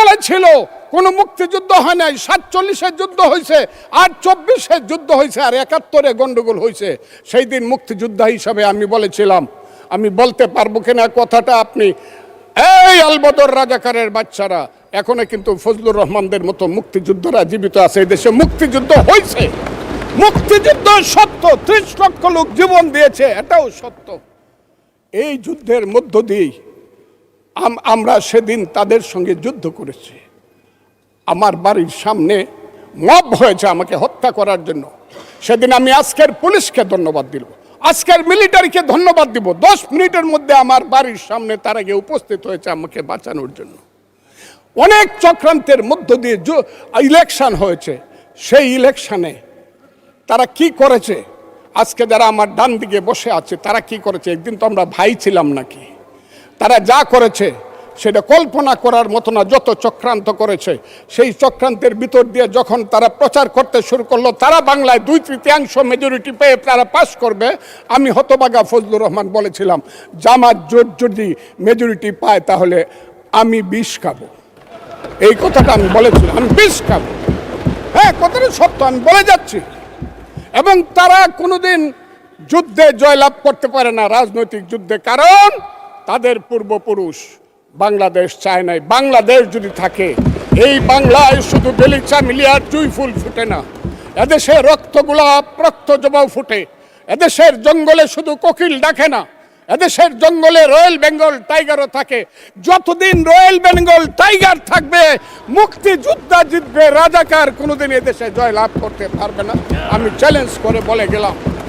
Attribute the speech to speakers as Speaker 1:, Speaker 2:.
Speaker 1: বলেছিল কোন মুক্তিযুদ্ধ হয় নাই, 47-এর যুদ্ধ হয়েছে, আর 24-এর যুদ্ধ হয়েছে, আর 71-এ গন্ডগোল হয়েছে। সেই দিন মুক্তিযোদ্ধা হিসাবে আমি বলেছিলাম, আমি বলতে পারবো কিনা কথাটা আপনি, এই আলবদর রাজাকারের বাচ্চারা, এখনো কিন্তু ফজলুর রহমানদের মতো মুক্তিযোদ্ধারা জীবিত আছে। এই দেশে মুক্তিযুদ্ধ হয়েছে, মুক্তিযুদ্ধ সত্য, 30 লক্ষ লোক জীবন দিয়েছে, এটাও সত্য। এই যুদ্ধের মধ্য দিয়েই আমরা সেদিন তাদের সঙ্গে যুদ্ধ করেছি। আমার বাড়ির সামনে মব হয়েছে আমাকে হত্যা করার জন্য। সেদিন আমি আজকের পুলিশকে ধন্যবাদ দিব, আজকের মিলিটারিকে ধন্যবাদ দিব। 10 মিনিটের মধ্যে আমার বাড়ির সামনে তারা গিয়ে উপস্থিত হয়েছে আমাকে বাঁচানোর জন্য। অনেক চক্রান্তের মধ্য দিয়ে ইলেকশন হয়েছে। সেই ইলেকশনে তারা কি করেছে, আজকে যারা আমার ডান দিকে বসে আছে তারা কি করেছে, একদিন তো আমরা ভাই ছিলাম নাকি? তারা যা করেছে সেটা কল্পনা করার মতো না। যত চক্রান্ত করেছে, সেই চক্রান্তের ভিতর দিয়ে যখন তারা প্রচার করতে শুরু করলো তারা বাংলায় 2/3 মেজরিটি পেয়ে তারা পাস করবে, আমি হতবাগা ফজলুর রহমান বলেছিলাম জামাত জোট যদি মেজরিটি পায় তাহলে আমি বিষ খাবো। এই কথাটা আমি বলেছিলাম, আমি বিষ খাবো। হ্যাঁ, কথাটা সত্য, আমি বলে যাচ্ছি। এবং তারা কোনোদিন যুদ্ধে জয়লাভ করতে পারে না, রাজনৈতিক যুদ্ধে, কারণ তাদের পূর্বপুরুষ বাংলাদেশ চায় নাই। বাংলাদেশ যদি থাকে, এই বাংলায় শুধু বেলিচা মিলিয়ার জুই ফুল ফুটে না, এদেশে রক্তগোলাপ রক্ত জবাও ফুটে। এদেশের জঙ্গলে শুধু কোকিল ডাকে না, এদেশের জঙ্গলে রয়্যাল বেঙ্গল টাইগারও থাকে। যতদিন রয়্যাল বেঙ্গল টাইগার থাকবে, মুক্তিযোদ্ধা জিতবে, রাজাকার কোনোদিন এদেশে জয়লাভ করতে পারবে না। আমি চ্যালেঞ্জ করে বলে গেলাম।